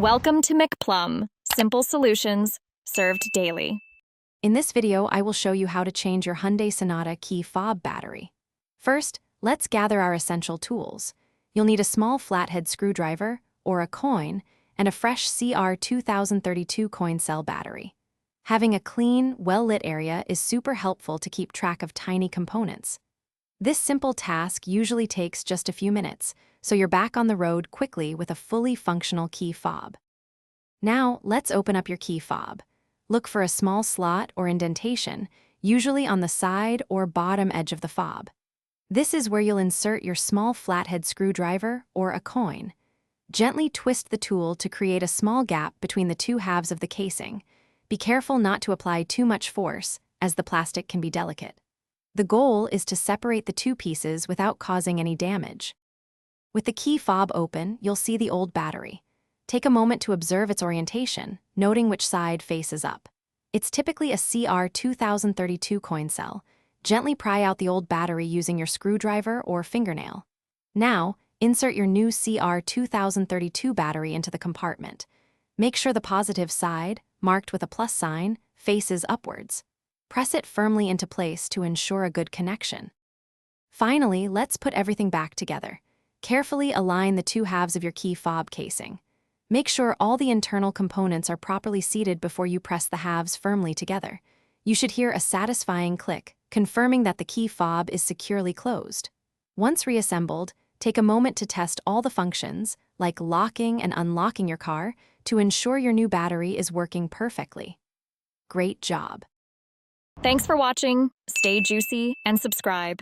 Welcome to McPlum, simple solutions served daily. In this video, I will show you how to change your Hyundai Sonata key fob battery. First, let's gather our essential tools. You'll need a small flathead screwdriver, or a coin, and a fresh CR2032 coin cell battery. Having a clean, well-lit area is super helpful to keep track of tiny components. This simple task usually takes just a few minutes, so you're back on the road quickly with a fully functional key fob. Now, let's open up your key fob. Look for a small slot or indentation, usually on the side or bottom edge of the fob. This is where you'll insert your small flathead screwdriver or a coin. Gently twist the tool to create a small gap between the two halves of the casing. Be careful not to apply too much force, as the plastic can be delicate. The goal is to separate the two pieces without causing any damage. With the key fob open, you'll see the old battery. Take a moment to observe its orientation, noting which side faces up. It's typically a CR2032 coin cell. Gently pry out the old battery using your screwdriver or fingernail. Now, insert your new CR2032 battery into the compartment. Make sure the positive side, marked with a plus sign, faces upwards. Press it firmly into place to ensure a good connection. Finally, let's put everything back together. Carefully align the two halves of your key fob casing. Make sure all the internal components are properly seated before you press the halves firmly together. You should hear a satisfying click, confirming that the key fob is securely closed. Once reassembled, take a moment to test all the functions, like locking and unlocking your car, to ensure your new battery is working perfectly. Great job! Thanks for watching, stay juicy, and subscribe.